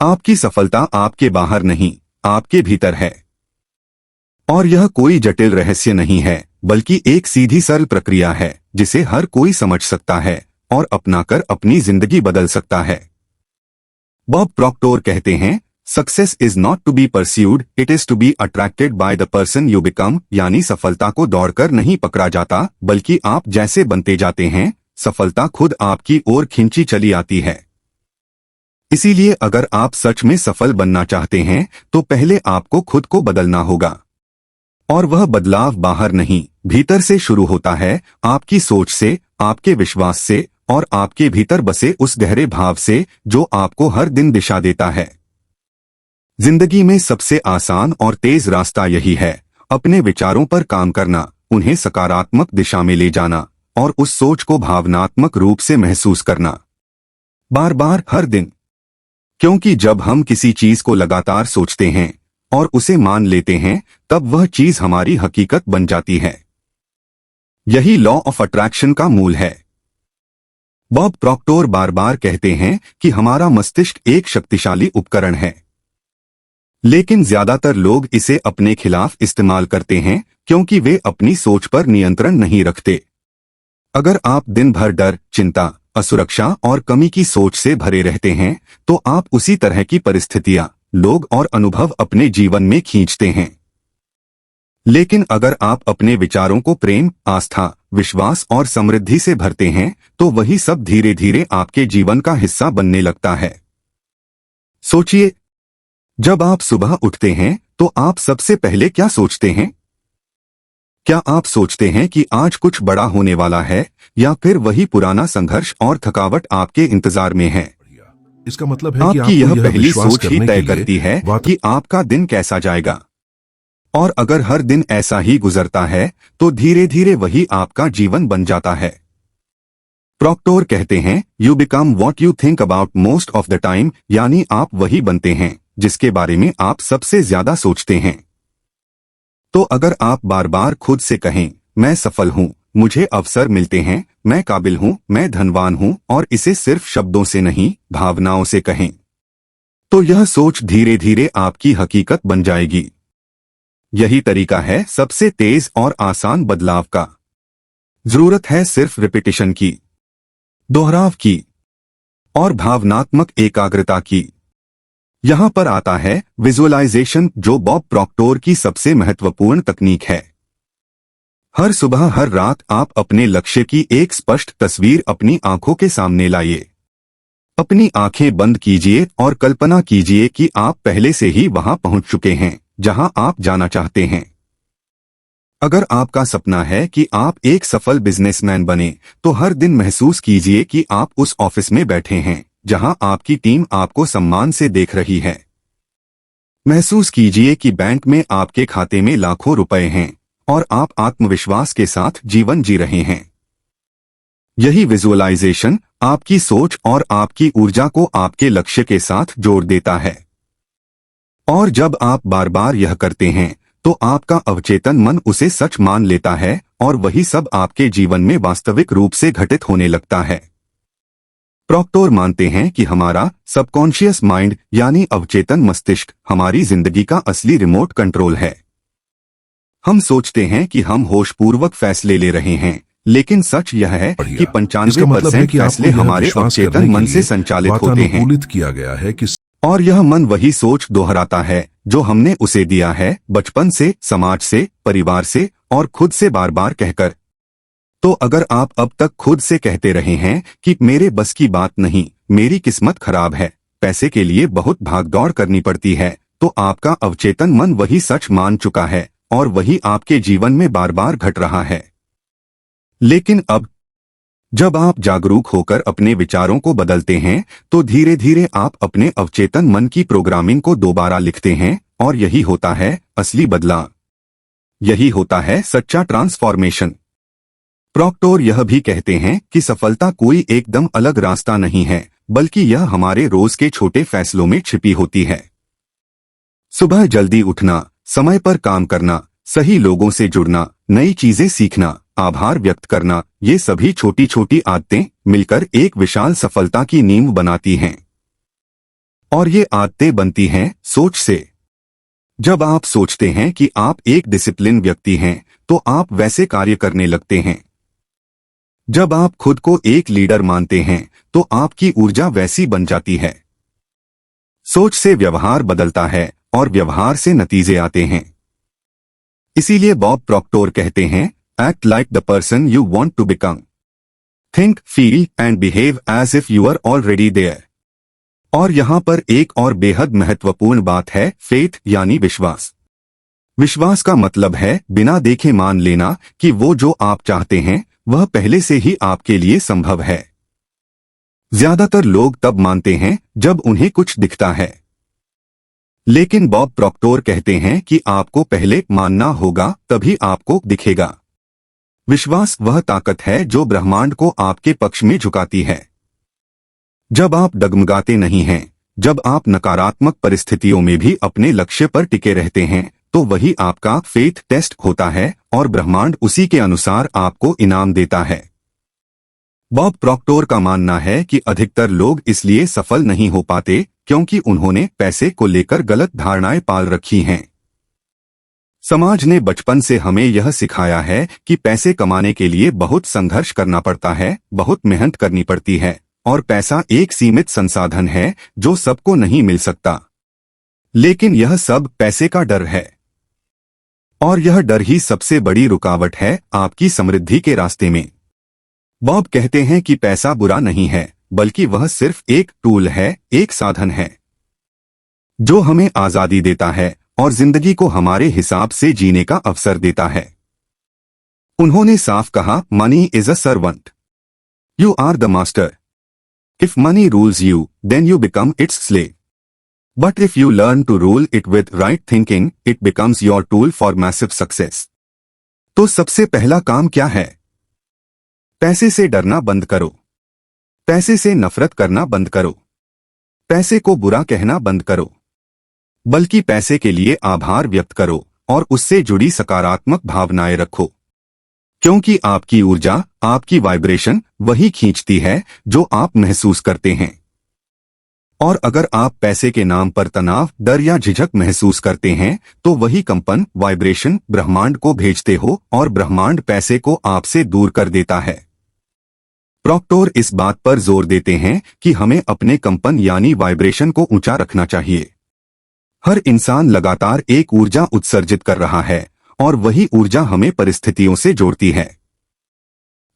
आपकी सफलता आपके बाहर नहीं, आपके भीतर है। और यह कोई जटिल रहस्य नहीं है, बल्कि एक सीधी सरल प्रक्रिया है जिसे हर कोई समझ सकता है और अपनाकर अपनी जिंदगी बदल सकता है। बॉब प्रॉक्टर कहते हैं, success is not to be pursued, it is to be attracted by the person you become. यानी सफलता को दौड़कर नहीं पकड़ा जाता, बल्कि आप जैसे बनते जाते हैं, सफलता खुद आपकी ओर खींची चली आती है। इसीलिए अगर आप सच में सफल बनना चाहते हैं तो पहले आपको खुद को बदलना होगा। और वह बदलाव बाहर नहीं, भीतर से शुरू होता है, आपकी सोच से, आपके विश्वास से और आपके भीतर बसे उस गहरे भाव से जो आपको हर दिन दिशा देता है। जिंदगी में सबसे आसान और तेज रास्ता यही है, अपने विचारों पर काम करना, उन्हें सकारात्मक दिशा में ले जाना और उस सोच को भावनात्मक रूप से महसूस करना, बार बार, हर दिन। क्योंकि जब हम किसी चीज को लगातार सोचते हैं और उसे मान लेते हैं, तब वह चीज हमारी हकीकत बन जाती है। यही लॉ ऑफ अट्रैक्शन का मूल है। बॉब प्रॉक्टर बार बार कहते हैं कि हमारा मस्तिष्क एक शक्तिशाली उपकरण है, लेकिन ज्यादातर लोग इसे अपने खिलाफ इस्तेमाल करते हैं क्योंकि वे अपनी सोच पर नियंत्रण नहीं रखते। अगर आप दिन भर डर, चिंता, असुरक्षा और कमी की सोच से भरे रहते हैं तो आप उसी तरह की परिस्थितियां, लोग और अनुभव अपने जीवन में खींचते हैं। लेकिन अगर आप अपने विचारों को प्रेम, आस्था, विश्वास और समृद्धि से भरते हैं तो वही सब धीरे धीरे आपके जीवन का हिस्सा बनने लगता है। सोचिए, जब आप सुबह उठते हैं तो आप सबसे पहले क्या सोचते हैं? क्या आप सोचते हैं कि आज कुछ बड़ा होने वाला है, या फिर वही पुराना संघर्ष और थकावट आपके इंतजार में है? इसका मतलब है कि आपकी यह पहली सोच ही तय करती है कि आपका दिन कैसा जाएगा। और अगर हर दिन ऐसा ही गुजरता है तो धीरे धीरे वही आपका जीवन बन जाता है। प्रॉक्टर कहते हैं, you become what you think about most of the time. यानी आप वही बनते हैं जिसके बारे में आप सबसे ज्यादा सोचते हैं। तो अगर आप बार बार खुद से कहें, मैं सफल हूं, मुझे अवसर मिलते हैं, मैं काबिल हूं, मैं धनवान हूं, और इसे सिर्फ शब्दों से नहीं, भावनाओं से कहें, तो यह सोच धीरे धीरे आपकी हकीकत बन जाएगी। यही तरीका है सबसे तेज और आसान बदलाव का। जरूरत है सिर्फ रिपीटिशन की, दोहराव की और भावनात्मक एकाग्रता की। यहां पर आता है विजुअलाइजेशन, जो बॉब प्रॉक्टर की सबसे महत्वपूर्ण तकनीक है। हर सुबह, हर रात आप अपने लक्ष्य की एक स्पष्ट तस्वीर अपनी आंखों के सामने लाइए। अपनी आंखें बंद कीजिए और कल्पना कीजिए कि आप पहले से ही वहां पहुंच चुके हैं जहां आप जाना चाहते हैं। अगर आपका सपना है कि आप एक सफल बिजनेसमैन बने, तो हर दिन महसूस कीजिए कि आप उस ऑफिस में बैठे हैं जहां आपकी टीम आपको सम्मान से देख रही है। महसूस कीजिए कि बैंक में आपके खाते में लाखों रुपए हैं और आप आत्मविश्वास के साथ जीवन जी रहे हैं। यही विजुअलाइजेशन आपकी सोच और आपकी ऊर्जा को आपके लक्ष्य के साथ जोड़ देता है। और जब आप बार बार यह करते हैं तो आपका अवचेतन मन उसे सच मान लेता है और वही सब आपके जीवन में वास्तविक रूप से घटित होने लगता है। प्रॉक्टर मानते हैं कि हमारा सबकॉन्शियस माइंड यानी अवचेतन मस्तिष्क हमारी जिंदगी का असली रिमोट कंट्रोल है। हम सोचते हैं कि हम होशपूर्वक फैसले ले रहे हैं, लेकिन सच यह है कि 95% फैसले हमारे अवचेतन मन से संचालित होते हैं। किया गया है कि और यह मन वही सोच दोहराता है जो हमने उसे दिया है, बचपन से, समाज से, परिवार से और खुद से बार बार कहकर। तो अगर आप अब तक खुद से कहते रहे हैं कि मेरे बस की बात नहीं, मेरी किस्मत खराब है, पैसे के लिए बहुत भागदौड़ करनी पड़ती है, तो आपका अवचेतन मन वही सच मान चुका है और वही आपके जीवन में बार बार घट रहा है। लेकिन अब जब आप जागरूक होकर अपने विचारों को बदलते हैं तो धीरे धीरे आप अपने अवचेतन मन की प्रोग्रामिंग को दोबारा लिखते हैं, और यही होता है असली बदलाव। यही होता है सच्चा ट्रांसफॉर्मेशन। प्रॉक्टर यह भी कहते हैं कि सफलता कोई एकदम अलग रास्ता नहीं है, बल्कि यह हमारे रोज के छोटे फैसलों में छिपी होती है। सुबह जल्दी उठना, समय पर काम करना, सही लोगों से जुड़ना, नई चीजें सीखना, आभार व्यक्त करना, ये सभी छोटी छोटी आदतें मिलकर एक विशाल सफलता की नींव बनाती हैं। और ये आदतें बनती हैं सोच से। जब आप सोचते हैं कि आप एक डिसिप्लिन व्यक्ति हैं, तो आप वैसे कार्य करने लगते हैं। जब आप खुद को एक लीडर मानते हैं, तो आपकी ऊर्जा वैसी बन जाती है। सोच से व्यवहार बदलता है और व्यवहार से नतीजे आते हैं। इसीलिए बॉब प्रॉक्टर कहते हैं, act like the person you want to become. Think, feel and behave as if you are already there. और यहां पर एक और बेहद महत्वपूर्ण बात है, फेथ यानी विश्वास। विश्वास का मतलब है बिना देखे मान लेना कि वो जो आप चाहते हैं वह पहले से ही आपके लिए संभव है। ज्यादातर लोग तब मानते हैं जब उन्हें कुछ दिखता है, लेकिन बॉब प्रॉक्टर कहते हैं कि आपको पहले मानना होगा, तभी आपको दिखेगा। विश्वास वह ताकत है जो ब्रह्मांड को आपके पक्ष में झुकाती है। जब आप डगमगाते नहीं हैं, जब आप नकारात्मक परिस्थितियों में भी अपने लक्ष्य पर टिके रहते हैं, तो वही आपका फेथ टेस्ट होता है और ब्रह्मांड उसी के अनुसार आपको इनाम देता है। बॉब प्रॉक्टर का मानना है कि अधिकतर लोग इसलिए सफल नहीं हो पाते क्योंकि उन्होंने पैसे को लेकर गलत धारणाएं पाल रखी हैं। समाज ने बचपन से हमें यह सिखाया है कि पैसे कमाने के लिए बहुत संघर्ष करना पड़ता है, बहुत मेहनत करनी पड़ती है, और पैसा एक सीमित संसाधन है जो सबको नहीं मिल सकता। लेकिन यह सब पैसे का डर है, और यह डर ही सबसे बड़ी रुकावट है आपकी समृद्धि के रास्ते में। बॉब कहते हैं कि पैसा बुरा नहीं है, बल्कि वह सिर्फ एक टूल है, एक साधन है जो हमें आजादी देता है और जिंदगी को हमारे हिसाब से जीने का अवसर देता है। उन्होंने साफ कहा, money is a servant, you are the master. If money rules you, then you become its slave. But if you learn to rule it with right thinking, it becomes your tool for massive success. तो सबसे पहला काम क्या है? पैसे से डरना बंद करो। पैसे से नफरत करना बंद करो। पैसे को बुरा कहना बंद करो। बल्कि पैसे के लिए आभार व्यक्त करो और उससे जुड़ी सकारात्मक भावनाएं रखो। क्योंकि आपकी ऊर्जा, आपकी वाइब्रेशन वही खींचती है जो आप महसूस करते हैं। और अगर आप पैसे के नाम पर तनाव, डर या झिझक महसूस करते हैं, तो वही कंपन, वाइब्रेशन ब्रह्मांड को भेजते हो और ब्रह्मांड पैसे को आपसे दूर कर देता है। प्रॉक्टर इस बात पर जोर देते हैं कि हमें अपने कंपन यानी वाइब्रेशन को ऊंचा रखना चाहिए। हर इंसान लगातार एक ऊर्जा उत्सर्जित कर रहा है और वही ऊर्जा हमें परिस्थितियों से जोड़ती है।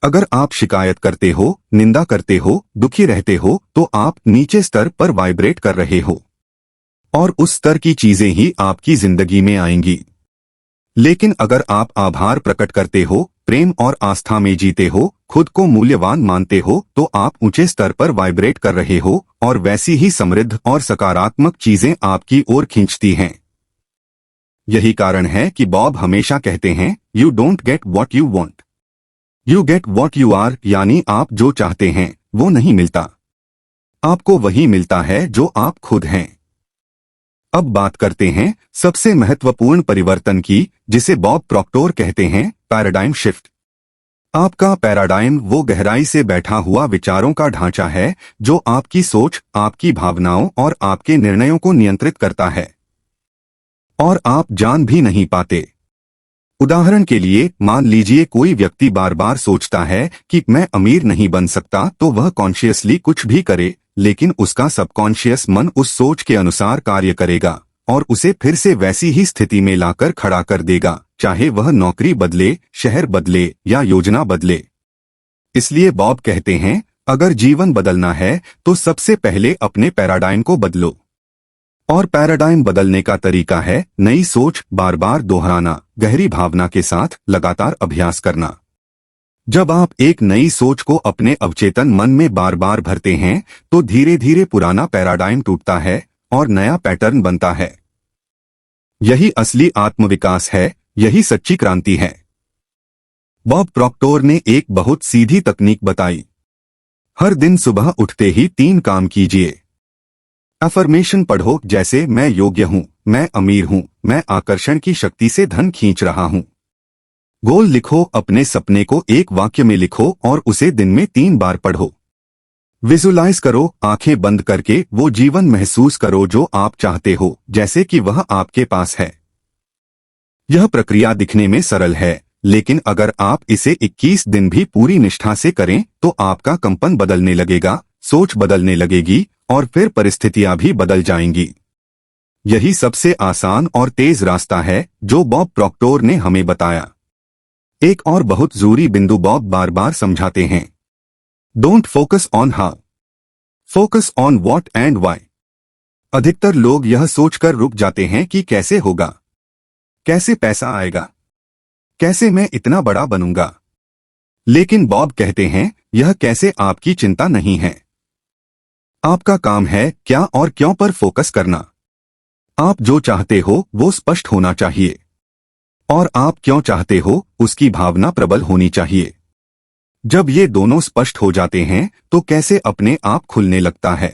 अगर आप शिकायत करते हो, निंदा करते हो, दुखी रहते हो, तो आप नीचे स्तर पर वाइब्रेट कर रहे हो और उस स्तर की चीजें ही आपकी जिंदगी में आएंगी। लेकिन अगर आप आभार प्रकट करते हो, प्रेम और आस्था में जीते हो, खुद को मूल्यवान मानते हो, तो आप ऊंचे स्तर पर वाइब्रेट कर रहे हो और वैसी ही समृद्ध और सकारात्मक चीजें आपकी ओर खींचती हैं। यही कारण है कि बॉब हमेशा कहते हैं, you don't get what you want, you get what you are. यानी आप जो चाहते हैं वो नहीं मिलता, आपको वही मिलता है जो आप खुद हैं। अब बात करते हैं सबसे महत्वपूर्ण परिवर्तन की, जिसे बॉब प्रॉक्टर कहते हैं पैराडाइम शिफ्ट। आपका पैराडाइम वो गहराई से बैठा हुआ विचारों का ढांचा है जो आपकी सोच, आपकी भावनाओं और आपके निर्णयों को नियंत्रित करता है और आप जान भी नहीं पाते। उदाहरण के लिए, मान लीजिए कोई व्यक्ति बार बार सोचता है कि मैं अमीर नहीं बन सकता, तो वह कॉन्शियसली कुछ भी करे, लेकिन उसका सबकॉन्शियस मन उस सोच के अनुसार कार्य करेगा और उसे फिर से वैसी ही स्थिति में लाकर खड़ा कर देगा, चाहे वह नौकरी बदले, शहर बदले या योजना बदले। इसलिए बॉब कहते हैं, अगर जीवन बदलना है तो सबसे पहले अपने पैराडाइम को बदलो। और पैराडाइम बदलने का तरीका है नई सोच, बार बार दोहराना, गहरी भावना के साथ लगातार अभ्यास करना। जब आप एक नई सोच को अपने अवचेतन मन में बार बार भरते हैं, तो धीरे धीरे पुराना पैराडाइम टूटता है और नया पैटर्न बनता है। यही असली आत्मविकास है, यही सच्ची क्रांति है। बॉब प्रॉक्टर ने एक बहुत सीधी तकनीक बताई। हर दिन सुबह उठते ही 3 काम कीजिए। अफर्मेशन पढ़ो, जैसे मैं योग्य हूं, मैं अमीर हूं, मैं आकर्षण की शक्ति से धन खींच रहा हूं। गोल लिखो, अपने सपने को एक वाक्य में लिखो और उसे दिन में 3 बार पढ़ो। विजुलाइज करो, आंखें बंद करके वो जीवन महसूस करो जो आप चाहते हो, जैसे कि वह आपके पास है। यह प्रक्रिया दिखने में सरल है, लेकिन अगर आप इसे 21 दिन भी पूरी निष्ठा से करें तो आपका कंपन बदलने लगेगा, सोच बदलने लगेगी और फिर परिस्थितियां भी बदल जाएंगी। यही सबसे आसान और तेज रास्ता है जो बॉब प्रॉक्टोर ने हमें बताया। एक और बहुत जरूरी बिंदु बॉब बार बार समझाते हैं, don't focus on how, focus on what and why. अधिकतर लोग यह सोचकर रुक जाते हैं कि कैसे होगा, कैसे पैसा आएगा, कैसे मैं इतना बड़ा बनूंगा। लेकिन बॉब कहते हैं यह कैसे आपकी चिंता नहीं है। आपका काम है क्या और क्यों पर फोकस करना। आप जो चाहते हो वो स्पष्ट होना चाहिए और आप क्यों चाहते हो उसकी भावना प्रबल होनी चाहिए। जब ये दोनों स्पष्ट हो जाते हैं तो कैसे अपने आप खुलने लगता है,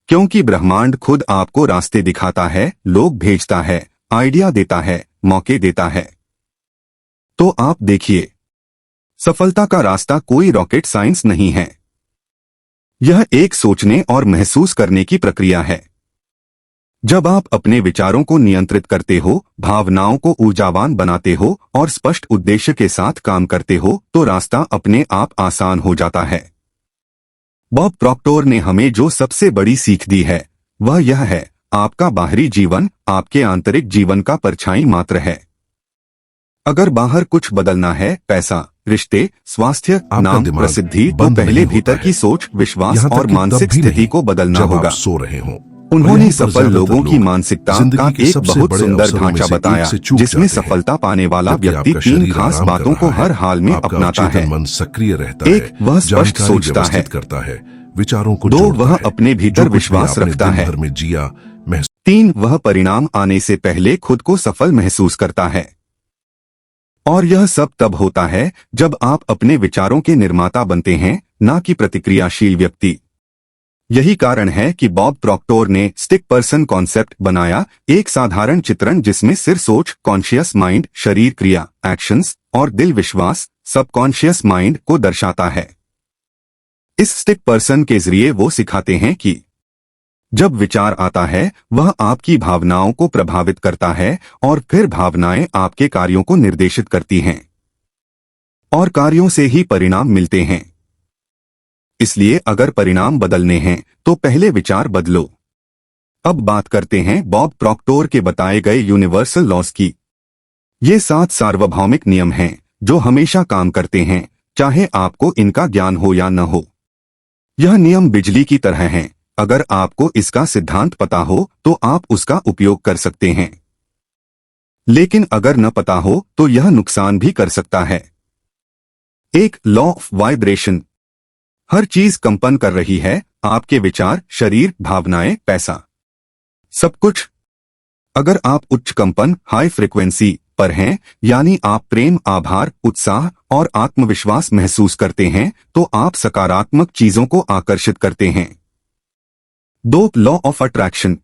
क्योंकि ब्रह्मांड खुद आपको रास्ते दिखाता है, लोग भेजता है, आइडिया देता है, मौके देता है। तो आप देखिए, सफलता का रास्ता कोई रॉकेट साइंस नहीं है। यह एक सोचने और महसूस करने की प्रक्रिया है। जब आप अपने विचारों को नियंत्रित करते हो, भावनाओं को ऊर्जावान बनाते हो और स्पष्ट उद्देश्य के साथ काम करते हो तो रास्ता अपने आप आसान हो जाता है। बॉब प्रॉक्टोर ने हमें जो सबसे बड़ी सीख दी है वह यह है, आपका बाहरी जीवन आपके आंतरिक जीवन का परछाई मात्र है। अगर बाहर कुछ बदलना है, पैसा, रिश्ते, स्वास्थ्य, नाम, प्रसिद्धि, तो पहले भीतर की सोच, विश्वास और मानसिक स्थिति को बदलना होगा। सो रहे हो। उन्होंने सफल लोगों की मानसिकता का एक बहुत सुंदर ढांचा बताया, जिसमें सफलता पाने वाला व्यक्ति 3 खास बातों को हर हाल में अपनाता है। मन सक्रिय रहता है, एक, वह स्पष्ट सोचता है। करता है, विचारों को 2, वह अपने भीतर विश्वास रखता है। 3, वह परिणाम आने से पहले खुद को सफल महसूस करता है। और यह सब तब होता है जब आप अपने विचारों के निर्माता बनते हैं, न कि प्रतिक्रियाशील व्यक्ति। यही कारण है कि बॉब प्रॉक्टोर ने स्टिक पर्सन कॉन्सेप्ट बनाया, एक साधारण चित्रण जिसमें सिर सोच, कॉन्शियस माइंड, शरीर क्रिया, एक्शंस और दिल विश्वास, सबकॉन्शियस माइंड को दर्शाता है। इस स्टिक पर्सन के जरिए वो सिखाते हैं कि जब विचार आता है वह आपकी भावनाओं को प्रभावित करता है और फिर भावनाएं आपके कार्यों को निर्देशित करती हैं और कार्यों से ही परिणाम मिलते हैं। इसलिए अगर परिणाम बदलने हैं तो पहले विचार बदलो। अब बात करते हैं बॉब प्रॉक्टोर के बताए गए यूनिवर्सल लॉज की। ये 7 सार्वभौमिक नियम हैं जो हमेशा काम करते हैं, चाहे आपको इनका ज्ञान हो या न हो। यह नियम बिजली की तरह हैं, अगर आपको इसका सिद्धांत पता हो तो आप उसका उपयोग कर सकते हैं, लेकिन अगर न पता हो तो यह नुकसान भी कर सकता है। 1, लॉ ऑफ वाइब्रेशन। हर चीज कंपन कर रही है, आपके विचार, शरीर, भावनाएं, पैसा, सब कुछ। अगर आप उच्च कंपन, हाई फ्रीक्वेंसी पर हैं, यानी आप प्रेम, आभार, उत्साह और आत्मविश्वास महसूस करते हैं, तो आप सकारात्मक चीजों को आकर्षित करते हैं। 2, लॉ ऑफ अट्रैक्शन।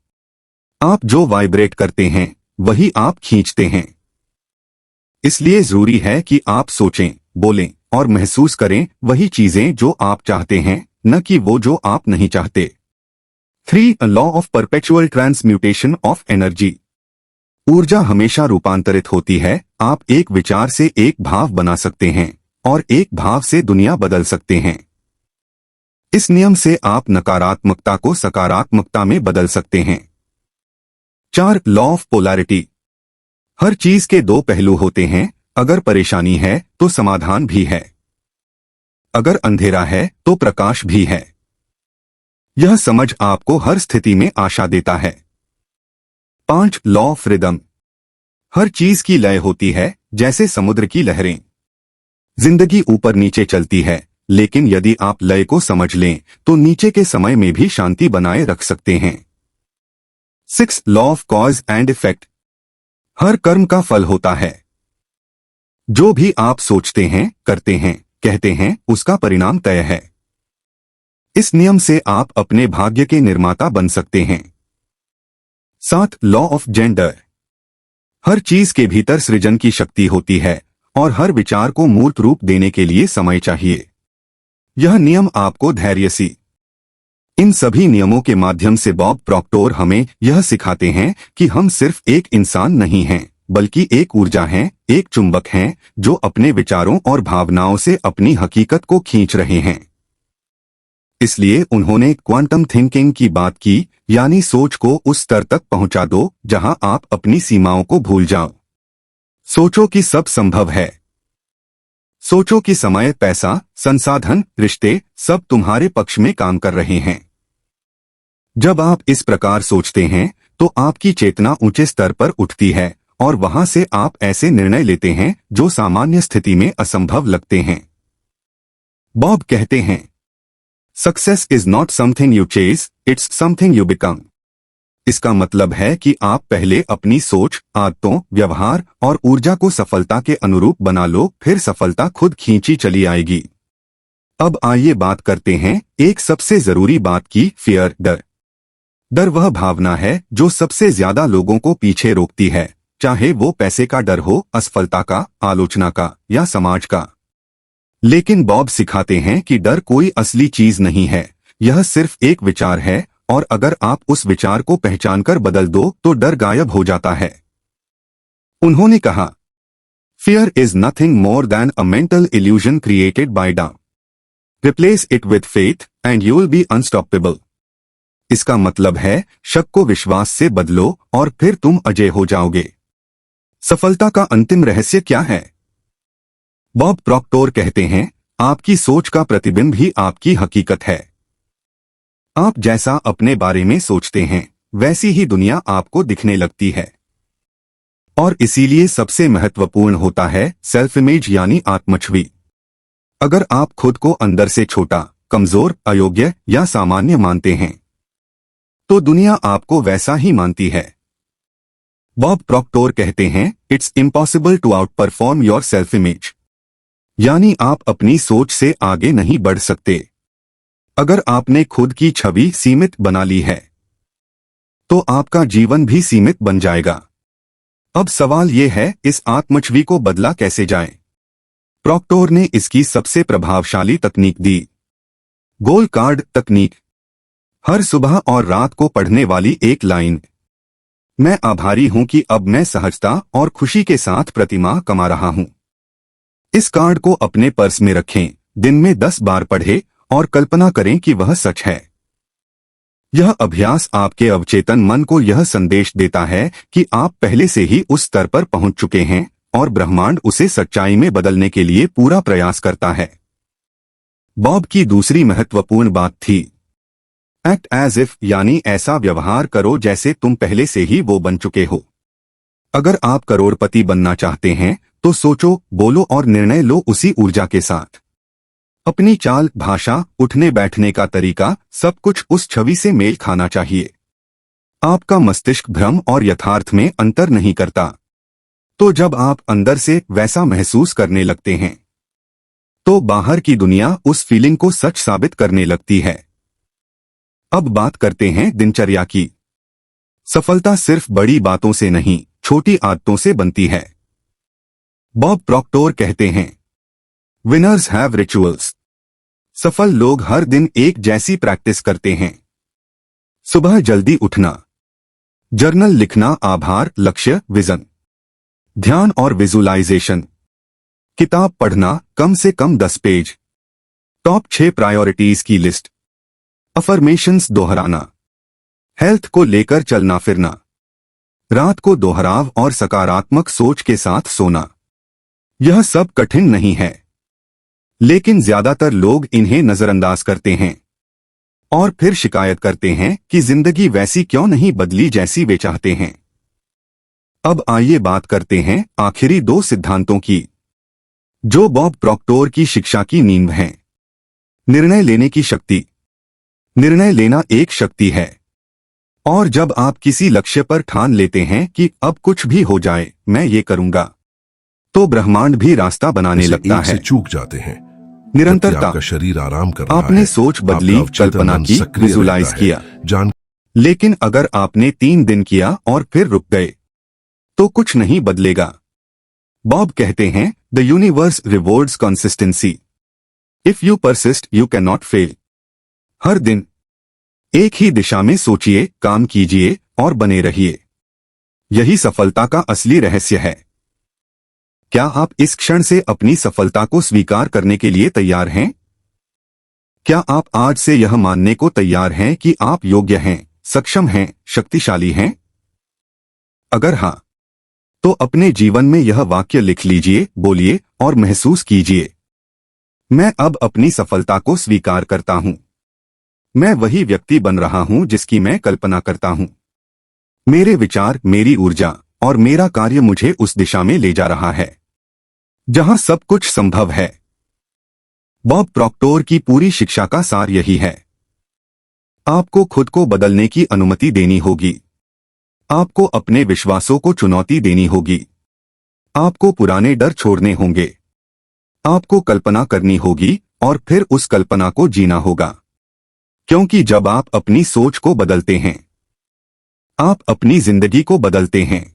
आप जो वाइब्रेट करते हैं वही आप खींचते हैं। इसलिए जरूरी है कि आप सोचें, बोलें और महसूस करें वही चीजें जो आप चाहते हैं, न कि वो जो आप नहीं चाहते। 3, law of perpetual transmutation of energy. ऊर्जा हमेशा रूपांतरित होती है। आप एक विचार से एक भाव बना सकते हैं और एक भाव से दुनिया बदल सकते हैं। इस नियम से आप नकारात्मकता को सकारात्मकता में बदल सकते हैं। 4, लॉ ऑफ पोलैरिटी। हर चीज के 2 पहलू होते हैं, अगर परेशानी है तो समाधान भी है, अगर अंधेरा है तो प्रकाश भी है। यह समझ आपको हर स्थिति में आशा देता है। 5, लॉ ऑफ रिदम। हर चीज की लय होती है, जैसे समुद्र की लहरें। जिंदगी ऊपर नीचे चलती है, लेकिन यदि आप लय को समझ लें तो नीचे के समय में भी शांति बनाए रख सकते हैं। 6, law of cause and effect. हर कर्म का फल होता है। जो भी आप सोचते हैं, करते हैं, कहते हैं, उसका परिणाम तय है। इस नियम से आप अपने भाग्य के निर्माता बन सकते हैं। 7, लॉ ऑफ जेंडर। हर चीज के भीतर सृजन की शक्ति होती है और हर विचार को मूर्त रूप देने के लिए समय चाहिए। यह नियम आपको धैर्यसी इन सभी नियमों के माध्यम से बॉब प्रॉक्टर हमें यह सिखाते हैं कि हम सिर्फ एक इंसान नहीं हैं, बल्कि एक ऊर्जा हैं, एक चुंबक हैं, जो अपने विचारों और भावनाओं से अपनी हकीकत को खींच रहे हैं। इसलिए उन्होंने क्वांटम थिंकिंग की बात की, यानी सोच को उस स्तर तक पहुंचा दो जहां आप अपनी सीमाओं को भूल जाओ। सोचो कि सब संभव है। सोचो कि समय, पैसा, संसाधन, रिश्ते सब तुम्हारे पक्ष में काम कर रहे हैं। जब आप इस प्रकार सोचते हैं तो आपकी चेतना ऊंचे स्तर पर उठती है और वहां से आप ऐसे निर्णय लेते हैं जो सामान्य स्थिति में असंभव लगते हैं। बॉब कहते हैं, success is not something you chase, it's something you become. इसका मतलब है कि आप पहले अपनी सोच, आदतों, व्यवहार और ऊर्जा को सफलता के अनुरूप बना लो, फिर सफलता खुद खींची चली आएगी। अब आइए बात करते हैं एक सबसे जरूरी बात की, फियर, डर। डर वह भावना है जो सबसे ज्यादा लोगों को पीछे रोकती है, चाहे वो पैसे का डर हो, असफलता का, आलोचना का या समाज का। लेकिन बॉब सिखाते हैं कि डर कोई असली चीज नहीं है, यह सिर्फ एक विचार है, और अगर आप उस विचार को पहचानकर बदल दो तो डर गायब हो जाता है। उन्होंने कहा, fear is nothing more than a mental illusion created by doubt. Replace it with faith and you will be unstoppable. इसका मतलब है, शक को विश्वास से बदलो और फिर तुम अजय हो जाओगे। सफलता का अंतिम रहस्य क्या है? बॉब प्रॉक्टर कहते हैं, आपकी सोच का प्रतिबिंब ही आपकी हकीकत है। आप जैसा अपने बारे में सोचते हैं वैसी ही दुनिया आपको दिखने लगती है। और इसीलिए सबसे महत्वपूर्ण होता है सेल्फ इमेज यानी आत्मछवि। अगर आप खुद को अंदर से छोटा, कमजोर, अयोग्य या सामान्य मानते हैं तो दुनिया आपको वैसा ही मानती है। बॉब प्रॉक्टर कहते हैं, it's impossible to outperform your self image, यानी आप अपनी सोच से आगे नहीं बढ़ सकते। अगर आपने खुद की छवि सीमित बना ली है तो आपका जीवन भी सीमित बन जाएगा। अब सवाल यह है, इस आत्मछवि को बदला कैसे जाए? प्रॉक्टर ने इसकी सबसे प्रभावशाली तकनीक दी, गोल कार्ड तकनीक। हर सुबह और रात को पढ़ने वाली एक लाइन, मैं आभारी हूं कि अब मैं सहजता और खुशी के साथ प्रतिमा कमा रहा हूं। इस कार्ड को अपने पर्स में रखें, दिन में 10 बार पढ़ें और कल्पना करें कि वह सच है। यह अभ्यास आपके अवचेतन मन को यह संदेश देता है कि आप पहले से ही उस स्तर पर पहुंच चुके हैं और ब्रह्मांड उसे सच्चाई में बदलने के लिए पूरा प्रयास करता है। बॉब की दूसरी महत्वपूर्ण बात थी, एक्ट एज इफ, यानी ऐसा व्यवहार करो जैसे तुम पहले से ही वो बन चुके हो। अगर आप करोड़पति बनना चाहते हैं तो सोचो, बोलो और निर्णय लो उसी ऊर्जा के साथ। अपनी चाल, भाषा, उठने बैठने का तरीका, सब कुछ उस छवि से मेल खाना चाहिए। आपका मस्तिष्क भ्रम और यथार्थ में अंतर नहीं करता। तो जब आप अंदर से वैसा महसूस करने लगते हैं तो बाहर की दुनिया उस फीलिंग को सच साबित करने लगती है। अब बात करते हैं दिनचर्या की। सफलता सिर्फ बड़ी बातों से नहीं, छोटी आदतों से बनती है। बॉब प्रॉक्टर कहते हैं, विनर्स हैव रिचुअल्स। सफल लोग हर दिन एक जैसी प्रैक्टिस करते हैं। सुबह जल्दी उठना, जर्नल लिखना, आभार, लक्ष्य, विजन, ध्यान और विजुलाइजेशन, किताब पढ़ना, कम से कम 10 पेज, टॉप 6 प्रायोरिटीज की लिस्ट, अफर्मेशंस दोहराना, हेल्थ को लेकर चलना फिरना, रात को दोहराव और सकारात्मक सोच के साथ सोना। यह सब कठिन नहीं है, लेकिन ज्यादातर लोग इन्हें नजरअंदाज करते हैं और फिर शिकायत करते हैं कि जिंदगी वैसी क्यों नहीं बदली जैसी वे चाहते हैं। अब आइए बात करते हैं आखिरी 2 सिद्धांतों की जो बॉब प्रॉक्टर की शिक्षा की नींव हैं। निर्णय लेने की शक्ति। निर्णय लेना एक शक्ति है, और जब आप किसी लक्ष्य पर ठान लेते हैं कि अब कुछ भी हो जाए मैं ये करूंगा, तो ब्रह्मांड भी रास्ता बनाने लगता है। चूक जाते हैं। निरंतरता। आपका शरीर आराम कर रहा आपने है, सोच बदली, कल्पना की, विजुलाइज किया, लेकिन अगर आपने 3 दिन किया और फिर रुक गए तो कुछ नहीं बदलेगा। बॉब कहते हैं, the universe rewards consistency. If you persist you can not fail. हर दिन एक ही दिशा में सोचिए, काम कीजिए और बने रहिए। यही सफलता का असली रहस्य है। क्या आप इस क्षण से अपनी सफलता को स्वीकार करने के लिए तैयार हैं? क्या आप आज से यह मानने को तैयार हैं कि आप योग्य हैं, सक्षम हैं, शक्तिशाली हैं? अगर हां, तो अपने जीवन में यह वाक्य लिख लीजिए, बोलिए और महसूस कीजिए। मैं अब अपनी सफलता को स्वीकार करता हूं। मैं वही व्यक्ति बन रहा हूं जिसकी मैं कल्पना करता हूं। मेरे विचार, मेरी ऊर्जा और मेरा कार्य मुझे उस दिशा में ले जा रहा है जहां सब कुछ संभव है। बॉब प्रॉक्टोर की पूरी शिक्षा का सार यही है। आपको खुद को बदलने की अनुमति देनी होगी। आपको अपने विश्वासों को चुनौती देनी होगी। आपको पुराने डर छोड़ने होंगे। आपको कल्पना करनी होगी और फिर उस कल्पना को जीना होगा। क्योंकि जब आप अपनी सोच को बदलते हैं, आप अपनी जिंदगी को बदलते हैं।